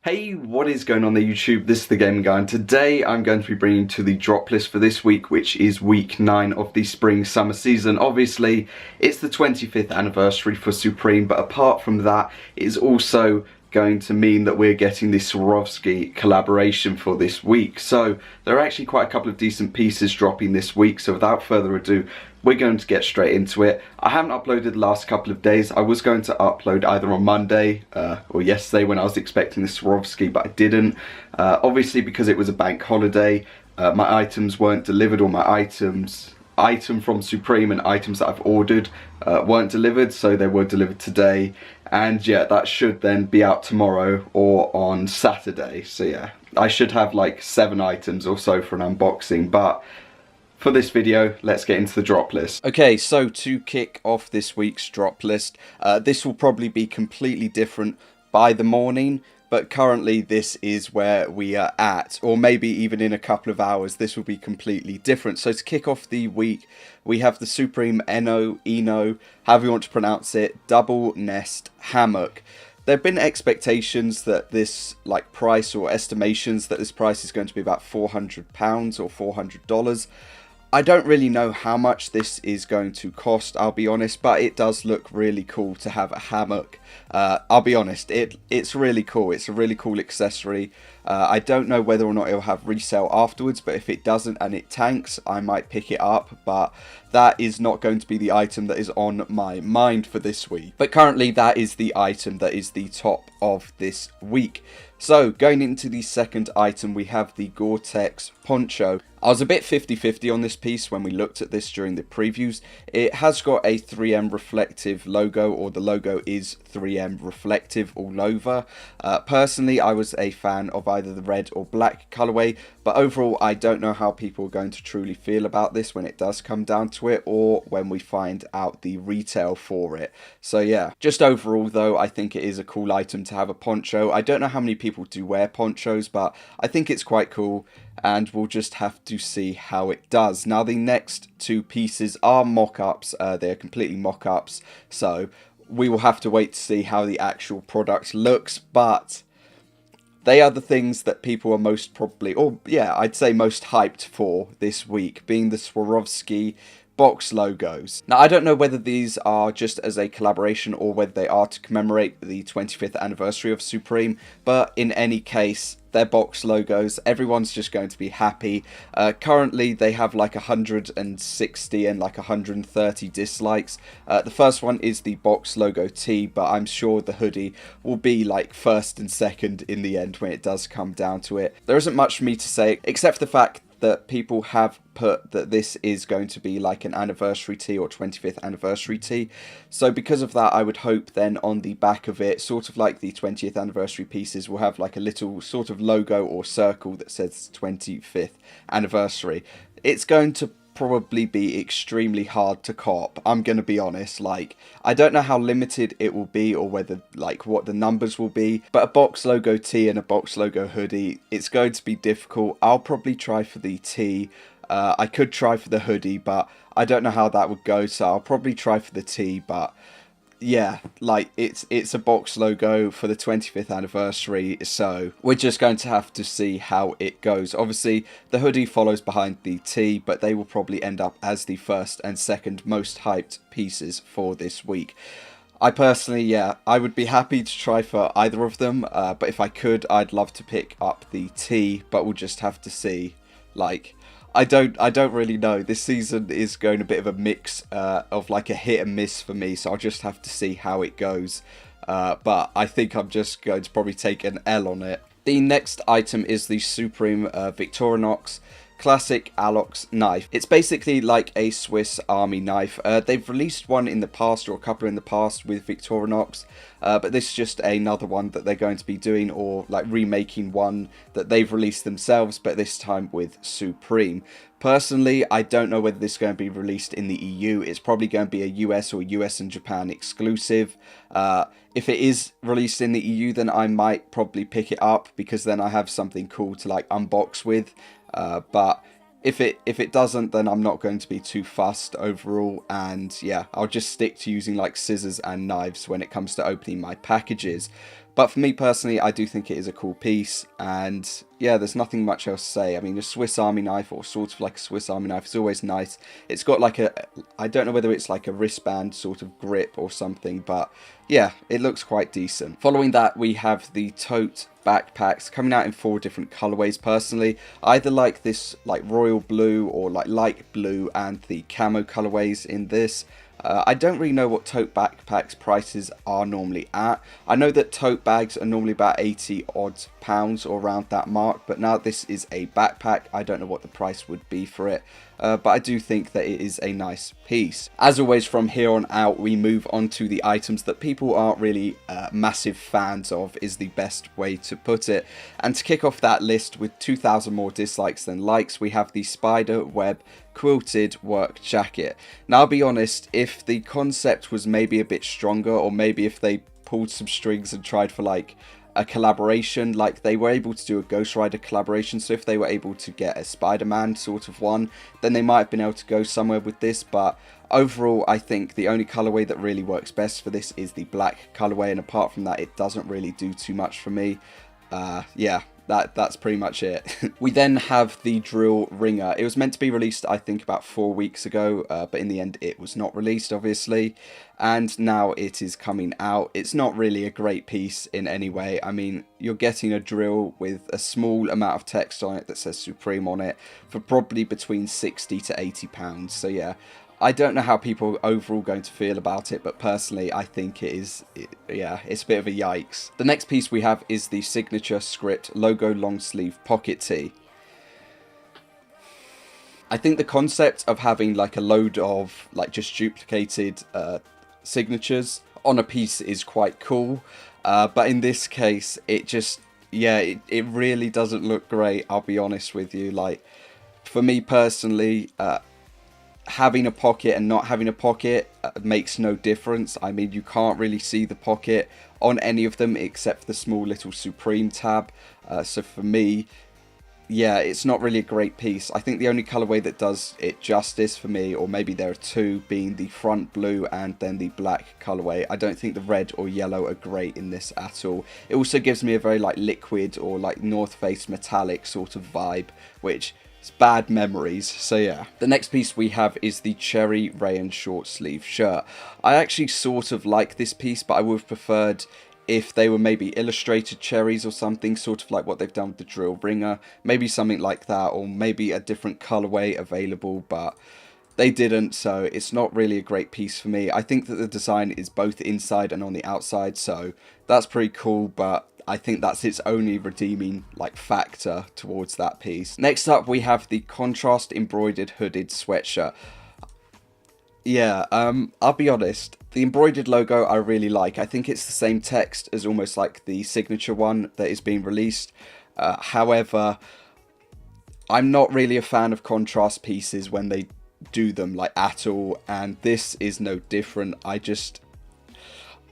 Hey, what is going on there YouTube? This is the Gaming Guy, and today I'm going to be bringing to the drop list for this week, which is week 9 of the spring-summer season. Obviously, it's the 25th anniversary for Supreme, but apart from that, it is also going to mean that we're getting the Swarovski collaboration for this week. So there are actually quite a couple of decent pieces dropping this week, so without further ado, we're going to get straight into it. I haven't uploaded the last couple of days. I was going to upload either on Monday or yesterday when I was expecting the Swarovski, but I didn't. Obviously because it was a bank holiday, my items weren't delivered, or my item from Supreme and items that I've ordered weren't delivered, so they were delivered today. And yeah, that should then be out tomorrow or on Saturday. So yeah, I should have like 7 items or so for an unboxing, but for this video, let's get into the drop list. Okay, so to kick off this week's drop list, this will probably be completely different by the morning, but currently this is where we are at, or maybe even in a couple of hours this will be completely different. So to kick off the week, we have the Supreme Eno, however you want to pronounce it, double nest hammock. There have been expectations that this price, or estimations that this price is going to be about £400 or $400. I don't really know how much this is going to cost, I'll be honest, but it does look really cool to have a hammock. I'll be honest, it's really cool. It's a really cool accessory. I don't know whether or not it'll have resale afterwards, but if it doesn't and it tanks, I might pick it up, but that is not going to be the item that is on my mind for this week. But currently that is the item that is the top of this week. So going into the second item, we have the Gore-Tex Poncho. I was a bit 50-50 on this piece when we looked at this during the previews. It has got a 3M reflective logo, or the logo is 3M reflective all over. Personally, I was a fan of either the red or black colorway, but overall I don't know how people are going to truly feel about this when it does come down to it, or when we find out the retail for it. So yeah, just overall though, I think it is a cool item to have a poncho. I don't know how many people do wear ponchos, but I think it's quite cool, and we'll just have to see how it does. Now the next 2 pieces are mock-ups. They're completely mock-ups, so we will have to wait to see how the actual product looks, but they are the things that people are most probably, or yeah, I'd say most hyped for this week, being the Swarovski box logos. Now I don't know whether these are just as a collaboration or whether they are to commemorate the 25th anniversary of Supreme, but in any case, they're box logos. Everyone's just going to be happy. Currently they have like 160 and like 130 dislikes. The first one is the box logo tee, but I'm sure the hoodie will be like first and second in the end when it does come down to it. There isn't much for me to say except for the fact that people have put that this is going to be like an anniversary tee or 25th anniversary tee. So because of that, I would hope then on the back of it, sort of like the 20th anniversary pieces, will have like a little sort of logo or circle that says 25th anniversary. It's going to probably be extremely hard to cop, I'm gonna be honest. Like, I don't know how limited it will be, or whether like what the numbers will be, but a box logo tee and a box logo hoodie, it's going to be difficult. I'll probably try for the tee. I could try for the hoodie, but I don't know how that would go, so I'll probably try for the tee. But yeah, like it's a box logo for the 25th anniversary, so we're just going to have to see how it goes. Obviously the hoodie follows behind the tee, but they will probably end up as the first and second most hyped pieces for this week. I personally, yeah, I would be happy to try for either of them, but if I could, I'd love to pick up the tee, but we'll just have to see. Like, I don't really know. This season is going a bit of a mix of like a hit and miss for me, so I'll just have to see how it goes. But I think I'm just going to probably take an L on it. The next item is the Supreme Victorinox Classic Alox knife. It's basically like a Swiss Army knife. They've released one in the past, or a couple in the past, with Victorinox, but this is just another one that they're going to be doing, or like remaking one that they've released themselves, but this time with Supreme. Personally, I don't know whether this is going to be released in the EU. It's probably going to be a US or US and Japan exclusive. If it is released in the EU, then I might probably pick it up, because then I have something cool to like unbox with. But if it doesn't, then I'm not going to be too fussed overall, and yeah, I'll just stick to using like scissors and knives when it comes to opening my packages. But for me personally, I do think it is a cool piece, and yeah, there's nothing much else to say. I mean, a Swiss Army knife, or sort of like a Swiss Army knife, is always nice. It's got like a, I don't know whether it's like a wristband sort of grip or something, but yeah, it looks quite decent. Following that, we have the Tote Backpacks, coming out in 4 different colorways. Personally, I either like this like royal blue or like light blue and the camo colorways in this. I don't really know what tote backpacks prices are normally at. I know that tote bags are normally about 80 odd pounds or around that mark, but now this is a backpack, I don't know what the price would be for it. But I do think that it is a nice piece. As always, from here on out, we move on to the items that people aren't really massive fans of, is the best way to put it. And to kick off that list with 2,000 more dislikes than likes, we have the Spiderweb quilted work jacket. Now, I'll be honest, if the concept was maybe a bit stronger, or maybe if they pulled some strings and tried for like a collaboration, like they were able to do a Ghost Rider collaboration, so if they were able to get a Spider-Man sort of one, then they might have been able to go somewhere with this. But overall, I think the only colorway that really works best for this is the black colorway, and apart from that, it doesn't really do too much for me. Yeah, that's pretty much it. We then have the drill ringer. It was meant to be released, I think, about 4 weeks ago, but in the end it was not released, obviously, and now it is coming out. It's not really a great piece in any way. I mean, you're getting a drill with a small amount of text on it that says Supreme on it for probably between 60 to 80 pounds. So yeah, I don't know how people are overall going to feel about it, but personally I think it's a bit of a yikes. The next piece we have is the signature script logo long sleeve pocket tee. I think the concept of having like a load of like just duplicated signatures on a piece is quite cool, but in this case it just, yeah, it really doesn't look great, I'll be honest with you. Like, for me personally, having a pocket and not having a pocket makes no difference. I mean, you can't really see the pocket on any of them except for the small little Supreme tab. So for me, yeah, it's not really a great piece. I think the only colorway that does it justice for me, or maybe there are 2, being the front blue and then the black colorway. I don't think the red or yellow are great in this at all. It also gives me a very like liquid or like North Face metallic sort of vibe, which, it's bad memories. So yeah. The next piece we have is the cherry Rayon short sleeve shirt. I actually sort of like this piece, but I would have preferred if they were maybe illustrated cherries or something, sort of like what they've done with the drill ringer. Maybe something like that, or maybe a different colorway available, but they didn't, so it's not really a great piece for me. I think that the design is both inside and on the outside, so that's pretty cool, but I think that's its only redeeming like factor towards that piece. Next up, we have the contrast embroidered hooded sweatshirt. Yeah, I'll be honest, the embroidered logo I really like. I think it's the same text as almost like the signature one that is being released. However, I'm not really a fan of contrast pieces when they do them like at all, and this is no different. I just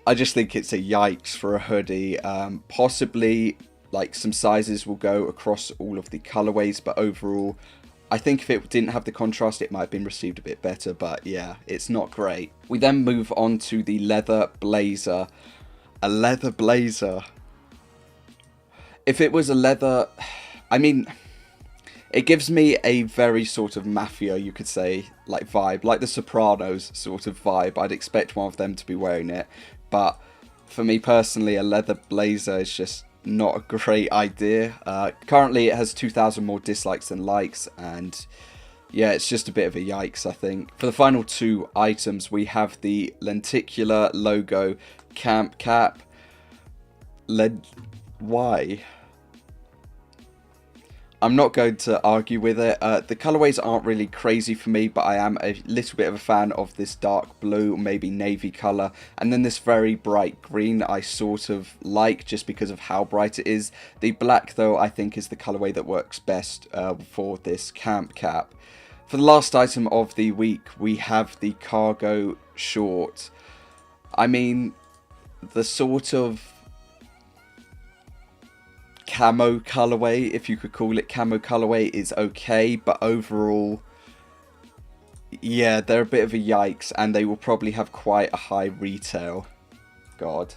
think it's a yikes for a hoodie. Possibly like some sizes will go across all of the colorways, but overall I think if it didn't have the contrast it might have been received a bit better, but yeah, it's not great. We then move on to the leather blazer. A leather blazer. If it was a leather, I mean, it gives me a very sort of mafia, you could say, like vibe, like the Sopranos sort of vibe. I'd expect one of them to be wearing it, but for me personally, a leather blazer is just not a great idea. Currently it has 2,000 more dislikes than likes, and yeah, it's just a bit of a yikes, I think. For the final 2 items, we have the lenticular logo camp cap. Why? I'm not going to argue with it. The colorways aren't really crazy for me, but I am a little bit of a fan of this dark blue, maybe navy color, and then this very bright green I sort of like just because of how bright it is. The black though I think is the colorway that works best for this camp cap. For the last item of the week, we have the cargo short. I mean, the sort of camo colorway, if you could call it camo colorway, is okay, but overall, yeah, they're a bit of a yikes, and they will probably have quite a high retail. God,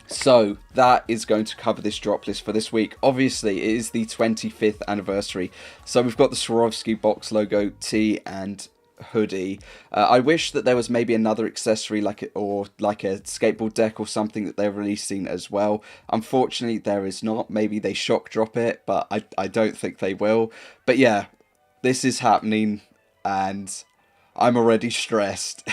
So that is going to cover this drop list for this week. Obviously, it is the 25th anniversary. So we've got the Swarovski box logo tee and hoodie. I wish that there was maybe another accessory like a skateboard deck or something that they're releasing as well. Unfortunately, there is not. Maybe they shock drop it, but I don't think they will. But yeah, this is happening and I'm already stressed.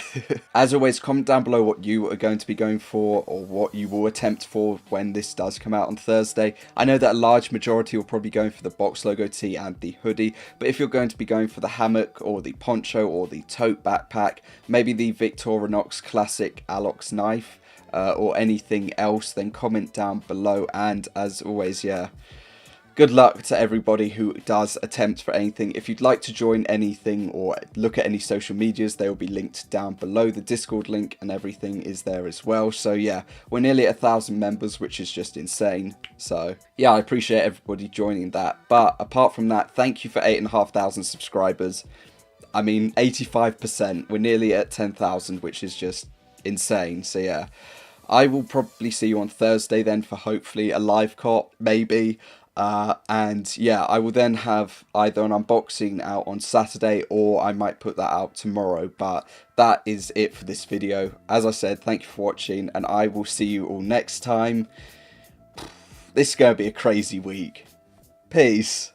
As always, comment down below what you are going to be going for or what you will attempt for when this does come out on Thursday. I know that a large majority will probably be going for the box logo tee and the hoodie, but if you're going to be going for the hammock or the poncho or the tote backpack, maybe the Victorinox classic Alox knife or anything else, then comment down below. And as always, yeah, good luck to everybody who does attempt for anything. If you'd like to join anything or look at any social medias, they will be linked down below. The Discord link and everything is there as well. So yeah, we're nearly at 1,000 members, which is just insane. So yeah, I appreciate everybody joining that. But apart from that, thank you for 8,500 subscribers. I mean, 85%. We're nearly at 10,000, which is just insane. So yeah, I will probably see you on Thursday then for hopefully a live cop, maybe. And yeah, I will then have either an unboxing out on Saturday or I might put that out tomorrow. But that is it for this video. As I said, thank you for watching and I will see you all next time. This is going to be a crazy week. Peace.